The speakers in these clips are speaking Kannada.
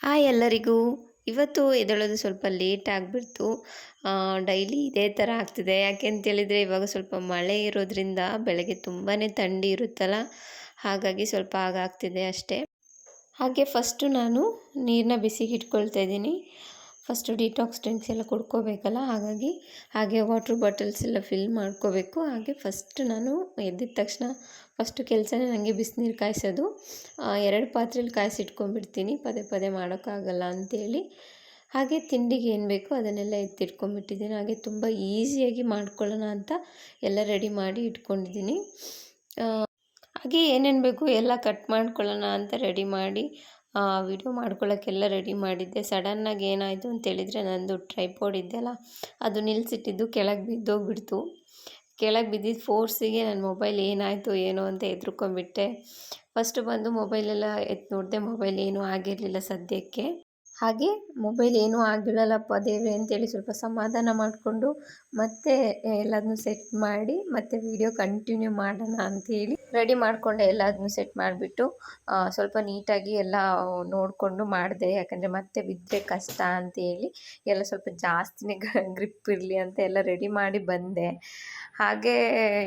ಹಾಯ್ ಎಲ್ಲರಿಗೂ. ಇವತ್ತು ಎದ್ದೇಳೋದು ಸ್ವಲ್ಪ ಲೇಟ್ ಆಗಿಬಿಡ್ತು. ಡೈಲಿ ಇದೇ ಥರ ಆಗ್ತಿದೆ. ಯಾಕೆ ಅಂತೇಳಿದರೆ ಇವಾಗ ಸ್ವಲ್ಪ ಮಳೆ ಇರೋದ್ರಿಂದ ಬೆಳಗ್ಗೆ ತುಂಬಾ ಥಂಡಿ ಇರುತ್ತಲ್ಲ, ಹಾಗಾಗಿ ಸ್ವಲ್ಪ ಹಾಗಾಗ್ತಿದೆ ಅಷ್ಟೇ. ಹಾಗೆ ಫಸ್ಟು ನಾನು ನೀರನ್ನ ಬಿಸಿಗೆ ಇಟ್ಕೊಳ್ತಾ ಇದ್ದೀನಿ. ಫಸ್ಟು ಡಿಟಾಕ್ಸ್ ಡ್ರಿಂಕ್ಸ್ ಎಲ್ಲ ಕುಡ್ಕೋಬೇಕಲ್ಲ, ಹಾಗೆ ವಾಟ್ರ್ ಬಾಟಲ್ಸ್ ಎಲ್ಲ ಫಿಲ್ ಮಾಡ್ಕೋಬೇಕು. ಹಾಗೆ ಫಸ್ಟ್ ನಾನು ಎದ್ದಿದ ತಕ್ಷಣ ಫಸ್ಟು ಕೆಲಸನೇ ನನಗೆ ಬಿಸಿನೀರು ಕಾಯಿಸೋದು. 2 ಪಾತ್ರೆಲಿ ಕಾಯಿಸಿಟ್ಕೊಂಡ್ಬಿಡ್ತೀನಿ, ಪದೇ ಪದೇ ಮಾಡೋಕ್ಕಾಗಲ್ಲ ಅಂಥೇಳಿ. ಹಾಗೆ ತಿಂಡಿಗೆ ಏನು ಬೇಕೋ ಅದನ್ನೆಲ್ಲ ಎತ್ತಿಟ್ಕೊಂಡ್ಬಿಟ್ಟಿದ್ದೀನಿ. ಹಾಗೆ ತುಂಬ ಈಸಿಯಾಗಿ ಮಾಡ್ಕೊಳ್ಳೋಣ ಅಂತ ಎಲ್ಲ ರೆಡಿ ಮಾಡಿ ಇಟ್ಕೊಂಡಿದ್ದೀನಿ. ಹಾಗೆ ಏನೇನು ಬೇಕು ಎಲ್ಲ ಕಟ್ ಮಾಡ್ಕೊಳ್ಳೋಣ ಅಂತ ರೆಡಿ ಮಾಡಿ ವಿಡಿಯೋ ಮಾಡ್ಕೊಳ್ಳೋಕ್ಕೆಲ್ಲ ರೆಡಿ ಮಾಡಿದ್ದೆ. ಸಡನ್ನಾಗಿ ಏನಾಯಿತು ಅಂತೇಳಿದರೆ, ನಂದು ಟ್ರೈಪಾಡ್ ಇದೆಯಲ್ಲ, ಅದು ನಿಲ್ಲಿಸಿಟ್ಟಿದ್ದು ಕೆಳಗೆ ಬಿದ್ದೋಗ್ಬಿಡ್ತು. ಕೆಳಗೆ ಬಿದ್ದಿದ್ದು ಫೋರ್ಸಿಗೆ ನನ್ನ ಮೊಬೈಲ್ ಏನಾಯಿತು ಏನೋ ಅಂತ ಹೆದ್ರುಕೊಂಡ್ಬಿಟ್ಟೆ. ಫಸ್ಟು ಬಂದು ಮೊಬೈಲೆಲ್ಲ ಎತ್ತಿ ನೋಡಿದೆ, ಮೊಬೈಲ್ ಏನೂ ಆಗಿರಲಿಲ್ಲ ಸದ್ಯಕ್ಕೆ. ಹಾಗೆ ಮೊಬೈಲ್ ಏನೂ ಆಗಿಲ್ಲಲ್ಲಪ್ಪ ದೇವ್ರೆ ಅಂತೇಳಿ ಸ್ವಲ್ಪ ಸಮಾಧಾನ ಮಾಡಿಕೊಂಡು ಮತ್ತೆ ಎಲ್ಲದನ್ನೂ ಸೆಟ್ ಮಾಡಿ ಮತ್ತೆ ವಿಡಿಯೋ ಕಂಟಿನ್ಯೂ ಮಾಡೋಣ ಅಂಥೇಳಿ ರೆಡಿ ಮಾಡಿಕೊಂಡೆ. ಎಲ್ಲದನ್ನೂ ಸೆಟ್ ಮಾಡಿಬಿಟ್ಟು ಸ್ವಲ್ಪ ನೀಟಾಗಿ ಎಲ್ಲ ನೋಡಿಕೊಂಡು ಮಾಡಿದೆ. ಯಾಕಂದರೆ ಮತ್ತೆ ಬಿದ್ದರೆ ಕಷ್ಟ ಅಂಥೇಳಿ ಎಲ್ಲ ಸ್ವಲ್ಪ ಜಾಸ್ತಿನೇ ಗ್ರಿಪ್ ಇರಲಿ ಅಂತ ಎಲ್ಲ ರೆಡಿ ಮಾಡಿ ಬಂದೆ. ಹಾಗೆ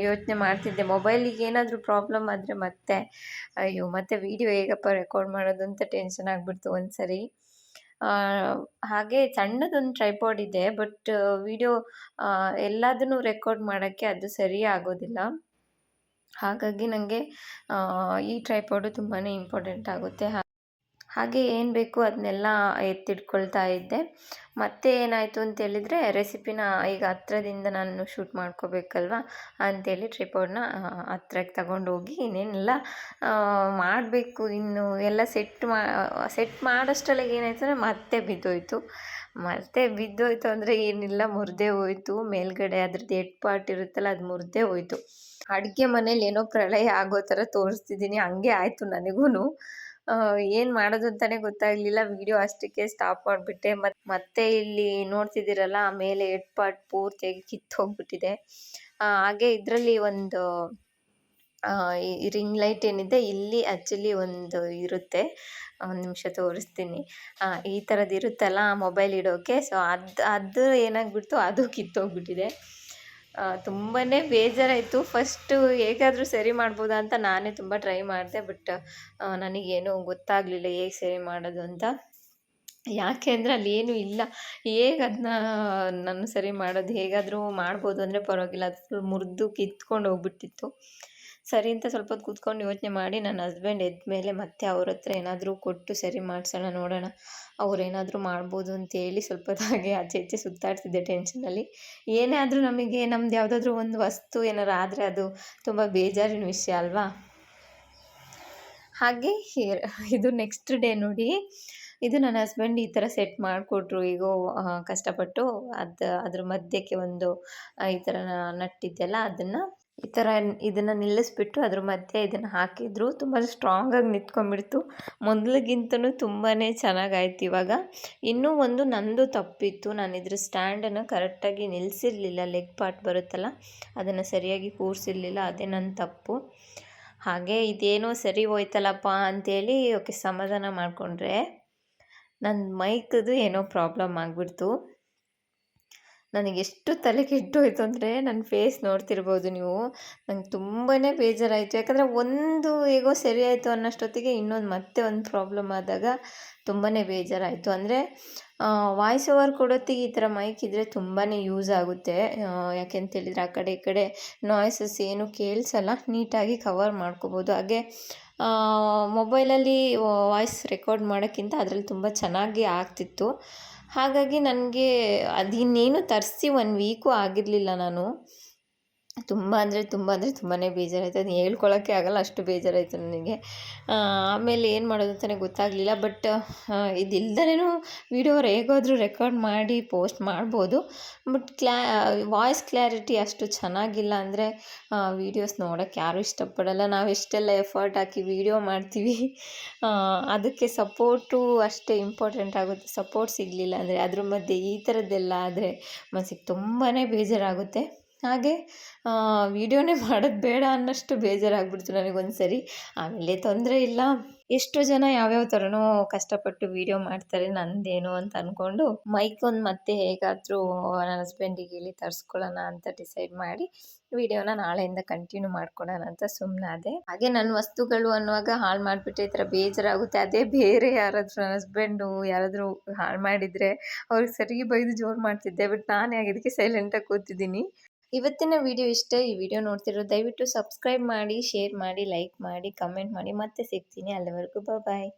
ಯೋಚನೆ ಮಾಡ್ತಿದ್ದೆ, ಮೊಬೈಲಿಗೆ ಏನಾದರೂ ಪ್ರಾಬ್ಲಮ್ ಆದರೆ ಮತ್ತೆ ಅಯ್ಯೋ ಮತ್ತೆ ವೀಡಿಯೋ ಹೇಗಪ್ಪ ರೆಕಾರ್ಡ್ ಮಾಡೋದು ಅಂತ ಟೆನ್ಷನ್ ಆಗಿಬಿಡ್ತು ಒಂದು ಸರಿ. ಹಾಗೆ ಸಣ್ಣದೊಂದು ಟ್ರೈಪಾಡ್ ಇದೆ, ಬಟ್ ವಿಡಿಯೋ ಎಲ್ಲದನ್ನೂ ರೆಕಾರ್ಡ್ ಮಾಡೋಕ್ಕೆ ಅದು ಸರಿ ಆಗೋದಿಲ್ಲ. ಹಾಗಾಗಿ ನನಗೆ ಈ ಟ್ರೈಪಾಡು ತುಂಬಾ ಇಂಪಾರ್ಟೆಂಟ್ ಆಗುತ್ತೆ. ಹಾಗೆ ಏನು ಬೇಕು ಅದನ್ನೆಲ್ಲ ಎತ್ತಿಟ್ಕೊಳ್ತಾ ಇದ್ದೆ. ಮತ್ತೆ ಏನಾಯಿತು ಅಂತೇಳಿದರೆ, ರೆಸಿಪಿನ ಈಗ ಹತ್ರದಿಂದ ನಾನು ಶೂಟ್ ಮಾಡ್ಕೋಬೇಕಲ್ವ ಅಂಥೇಳಿ ಟ್ರೈಪಾಡ್ನ ಹತ್ರಕ್ಕೆ ತಗೊಂಡೋಗಿ ಇನ್ನೇನೆಲ್ಲ ಮಾಡಬೇಕು. ಇನ್ನು ಎಲ್ಲ ಸೆಟ್ ಮಾಡೋಷ್ಟರೊಳಗೆ ಏನಾಯಿತು ಅಂದರೆ ಮತ್ತೆ ಬಿದ್ದೋಯ್ತು ಅಂದರೆ ಏನಿಲ್ಲ, ಮುರಿದೇ ಹೋಯಿತು. ಮೇಲ್ಗಡೆ ಅದ್ರದ್ದು ಹೆಡ್ ಪಾರ್ಟ್ ಇರುತ್ತಲ್ಲ, ಅದು ಮುರಿದೇ ಹೋಯಿತು. ಅಡುಗೆ ಮನೇಲಿ ಏನೋ ಪ್ರಳಯ ಆಗೋ ಥರ ತೋರಿಸ್ತಿದ್ದೀನಿ, ಹಂಗೆ ಆಯಿತು ನನಗೂ. ಏನು ಮಾಡೋದು ಅಂತಲೇ ಗೊತ್ತಾಗಲಿಲ್ಲ. ವಿಡಿಯೋ ಅಷ್ಟಕ್ಕೆ ಸ್ಟಾಪ್ ಮಾಡಿಬಿಟ್ಟೆ. ಮತ್ತೆ ಇಲ್ಲಿ ನೋಡ್ತಿದ್ದೀರಲ್ಲ, ಮೇಲೆ ಹೆಡ್ ಪಾರ್ಟ್ ಪೂರ್ತಿಯಾಗಿ ಕಿತ್ತೋಗ್ಬಿಟ್ಟಿದೆ. ಹಾಗೆ ಇದರಲ್ಲಿ ಒಂದು ಈ ರಿಂಗ್ ಲೈಟ್ ಏನಿದೆ ಇಲ್ಲಿ ಆ್ಯಕ್ಚುಲಿ ಒಂದು ಇರುತ್ತೆ, ಒಂದು ನಿಮಿಷ ತೋರಿಸ್ತೀನಿ. ಈ ಥರದ್ದು ಇರುತ್ತಲ್ಲ ಮೊಬೈಲ್ ಇಡೋಕ್ಕೆ, ಸೊ ಅದು ಏನಾಗ್ಬಿಡ್ತು, ಅದು ಕಿತ್ತೋಗ್ಬಿಟ್ಟಿದೆ. ತುಂಬಾ ಬೇಜಾರಾಯಿತು. ಫಸ್ಟು ಹೇಗಾದರೂ ಸರಿ ಮಾಡ್ಬೋದಾ ಅಂತ ನಾನೇ ತುಂಬ ಟ್ರೈ ಮಾಡಿದೆ, ಬಟ್ ನನಗೇನು ಗೊತ್ತಾಗಲಿಲ್ಲ ಹೇಗೆ ಸರಿ ಮಾಡೋದು ಅಂತ. ಯಾಕೆ ಅಂದರೆ ಅಲ್ಲಿ ಏನೂ ಇಲ್ಲ. ಹೇಗೆ ಅದನ್ನ ನಾನು ಸರಿ ಮಾಡೋದು, ಹೇಗಾದರೂ ಮಾಡ್ಬೋದು ಅಂದರೆ ಪರವಾಗಿಲ್ಲ, ಅದು ಫುಲ್ ಮುರಿದು ಕಿತ್ಕೊಂಡು ಹೋಗ್ಬಿಟ್ಟಿತ್ತು. ಸರಿ ಅಂತ ಸ್ವಲ್ಪ ಹೊತ್ತು ಕೂತ್ಕೊಂಡು ಯೋಚನೆ ಮಾಡಿ ನನ್ನ ಹಸ್ಬೆಂಡ್ ಎದ್ದ ಮೇಲೆ ಮತ್ತೆ ಅವ್ರ ಹತ್ರ ಏನಾದರೂ ಕೊಟ್ಟು ಸರಿ ಮಾಡಿಸೋಣ, ನೋಡೋಣ ಅವರೇನಾದರೂ ಮಾಡ್ಬೋದು ಅಂತೇಳಿ ಸ್ವಲ್ಪ ಹೊತ್ತಾಗೆ ಆಚೆ ಈಚೆ ಸುತ್ತಾಡ್ತಿದ್ದೆ ಟೆನ್ಷನಲ್ಲಿ. ಏನೇ ಆದರೂ ನಮಗೆ ನಮ್ದು ಯಾವುದಾದ್ರೂ ಒಂದು ವಸ್ತು ಏನಾರು ಆದರೆ ಅದು ತುಂಬ ಬೇಜಾರಿನ ವಿಷಯ ಅಲ್ವಾ. ಹಾಗೆ ಇದು ನೆಕ್ಸ್ಟ್ ಡೇ ನೋಡಿ, ಇದು ನನ್ನ ಹಸ್ಬೆಂಡ್ ಈ ಥರ ಸೆಟ್ ಮಾಡಿಕೊಟ್ರು. ಈಗ ಕಷ್ಟಪಟ್ಟು ಅದ್ರ ಮಧ್ಯಕ್ಕೆ ಒಂದು ಈ ಥರ ನಟ್ಟಿದ್ದೆಲ್ಲ ಅದನ್ನು ಈ ಥರ ಇದನ್ನು ನಿಲ್ಲಿಸ್ಬಿಟ್ಟು ಅದ್ರ ಮಧ್ಯೆ ಇದನ್ನು ಹಾಕಿದ್ರು. ತುಂಬ ಸ್ಟ್ರಾಂಗಾಗಿ ನಿಂತ್ಕೊಂಡ್ಬಿಡ್ತು. ಮೊದಲಿಗಿಂತನೂ ತುಂಬಾ ಚೆನ್ನಾಗಾಯ್ತು ಇವಾಗ. ಇನ್ನೂ ಒಂದು ನಂದು ತಪ್ಪಿತ್ತು, ನಾನು ಇದ್ರ ಸ್ಟ್ಯಾಂಡನ್ನು ಕರೆಕ್ಟಾಗಿ ನಿಲ್ಲಿಸಿರಲಿಲ್ಲ. ಲೆಗ್ ಪಾರ್ಟ್ ಬರುತ್ತಲ್ಲ, ಅದನ್ನು ಸರಿಯಾಗಿ ಕೂರಿಸಿರಲಿಲ್ಲ, ಅದೇ ನನ್ನ ತಪ್ಪು. ಹಾಗೆ ಇದೇನೋ ಸರಿ ಹೋಯ್ತಲ್ಲಪ್ಪ ಅಂಥೇಳಿ ಓಕೆ ಸಮಾಧಾನ ಮಾಡಿಕೊಂಡ್ರೆ, ನನ್ನ ಮೈಕದು ಏನೋ ಪ್ರಾಬ್ಲಮ್ ಆಗಿಬಿಡ್ತು. ನನಗೆಷ್ಟು ತಲೆ ಕೆಟ್ಟೋಯ್ತು ಅಂದರೆ, ನನ್ನ ಫೇಸ್ ನೋಡ್ತಿರ್ಬೋದು ನೀವು. ನಂಗೆ ತುಂಬಾ ಬೇಜಾರಾಯಿತು. ಯಾಕಂದರೆ ಒಂದು ಹೇಗೋ ಸರಿ ಆಯಿತು ಅನ್ನೋಷ್ಟೊತ್ತಿಗೆ ಇನ್ನೊಂದು ಮತ್ತೆ ಒಂದು ಪ್ರಾಬ್ಲಮ್ ಆದಾಗ ತುಂಬಾ ಬೇಜಾರಾಯಿತು. ಅಂದರೆ ವಾಯ್ಸ್ ಓವರ್ ಕೊಡೋತ್ತಿಗೆ ಈ ಥರ ಮೈಕ್ ಇದ್ದರೆ ತುಂಬಾ ಯೂಸ್ ಆಗುತ್ತೆ. ಯಾಕೆ ಅಂತೇಳಿದರೆ ಆ ಕಡೆ ಈ ಕಡೆ ನಾಯ್ಸಸ್ ಏನು ಕೇಳಿಸಲ್ಲ, ನೀಟಾಗಿ ಕವರ್ ಮಾಡ್ಕೋಬೋದು. ಹಾಗೆ ಮೊಬೈಲಲ್ಲಿ ವಾಯ್ಸ್ ರೆಕಾರ್ಡ್ ಮಾಡೋಕ್ಕಿಂತ ಅದರಲ್ಲಿ ತುಂಬ ಚೆನ್ನಾಗಿ ಆಗ್ತಿತ್ತು. ಹಾಗಾಗಿ ನನಗೆ ಅದಿನ್ನೇನು ತರಿಸಿ 1 ವೀಕು ಆಗಿರಲಿಲ್ಲ. ನಾನು ತುಂಬಾ ತುಂಬಾ ಬೇಜಾರಾಯಿತು. ಅದನ್ನ ಹೇಳ್ಕೊಳಕ್ಕೆ ಆಗಲ್ಲ, ಅಷ್ಟು ಬೇಜಾರಾಯಿತು ನನಗೆ. ಆಮೇಲೆ ಏನು ಮಾಡೋದು ಅಂತಲೇ ಗೊತ್ತಾಗಲಿಲ್ಲ. ಬಟ್ ಇದಿಲ್ದಲೇ ವೀಡಿಯೋ ಹೇಗಾದರೂ ರೆಕಾರ್ಡ್ ಮಾಡಿ ಪೋಸ್ಟ್ ಮಾಡ್ಬೋದು. ಬಟ್ ವಾಯ್ಸ್ ಕ್ಲಾರಿಟಿ ಅಷ್ಟು ಚೆನ್ನಾಗಿಲ್ಲ ಅಂದರೆ ವೀಡಿಯೋಸ್ ನೋಡೋಕ್ಕೆ ಯಾರೂ ಇಷ್ಟಪಡಲ್ಲ. ನಾವು ಎಷ್ಟೆಲ್ಲ ಎಫರ್ಟ್ ಹಾಕಿ ವೀಡಿಯೋ ಮಾಡ್ತೀವಿ, ಅದಕ್ಕೆ ಸಪೋರ್ಟು ಅಷ್ಟೇ ಇಂಪಾರ್ಟೆಂಟ್ ಆಗುತ್ತೆ. ಸಪೋರ್ಟ್ ಸಿಗಲಿಲ್ಲ ಅಂದರೆ, ಅದ್ರ ಮಧ್ಯೆ ಈ ಥರದ್ದೆಲ್ಲ ಆದರೆ ಮನಸ್ಸಿಗೆ ತುಂಬಾ ಬೇಜಾರಾಗುತ್ತೆ. ಹಾಗೆ ವೀಡಿಯೋನೇ ಮಾಡೋದು ಬೇಡ ಅನ್ನೋಷ್ಟು ಬೇಜಾರಾಗ್ಬಿಡ್ತು ನನಗೊಂದು ಸರಿ. ಆಮೇಲೆ ತೊಂದರೆ ಇಲ್ಲ, ಎಷ್ಟೋ ಜನ ಯಾವ್ಯಾವ ಥರನೋ ಕಷ್ಟಪಟ್ಟು ವೀಡಿಯೋ ಮಾಡ್ತಾರೆ, ನಂದೇನು ಅಂತ ಅಂದ್ಕೊಂಡು ಮೈಕೊಂದು ಮತ್ತೆ ಹೇಗಾದರೂ ನನ್ನ ಹಸ್ಬೆಂಡಿಗೆ ಹೇಳಿ ತರಿಸ್ಕೊಳ್ಳೋಣ ಅಂತ ಡಿಸೈಡ್ ಮಾಡಿ ವೀಡಿಯೋನ ನಾಳೆಯಿಂದ ಕಂಟಿನ್ಯೂ ಮಾಡ್ಕೊಳೋಣ ಅಂತ ಸುಮ್ಮನಾದೆ. ಹಾಗೆ ನನ್ನ ವಸ್ತುಗಳು ಅನ್ನುವಾಗ ಹಾಳು ಮಾಡಿಬಿಟ್ರೆ ಈ ಥರ ಬೇಜಾರಾಗುತ್ತೆ. ಅದೇ ಬೇರೆ ಯಾರಾದರೂ ನನ್ನ ಹಸ್ಬೆಂಡು ಯಾರಾದರೂ ಹಾಳು ಮಾಡಿದರೆ ಅವ್ರಿಗೆ ಸರಿ ಬೈದು ಜೋರು ಮಾಡ್ತಿದ್ದೆ. ಬಟ್ ನಾನು ಇದಕ್ಕೆ ಸೈಲೆಂಟಾಗಿ ಕೂತಿದ್ದೀನಿ. ಇವತ್ತಿನ ವಿಡಿಯೋ ಇಷ್ಟೇ. ಈ ವಿಡಿಯೋ ನೋಡ್ತಿರೋ ದಯವಿಟ್ಟು ಸಬ್ಸ್ಕ್ರೈಬ್ ಮಾಡಿ, ಶೇರ್ ಮಾಡಿ, ಲೈಕ್ ಮಾಡಿ, ಕಮೆಂಟ್ ಮಾಡಿ. ಮತ್ತೆ ಸಿಗ್ತೀನಿ. ಅಲ್ಲಿವರೆಗೂ ಬಾಯ್.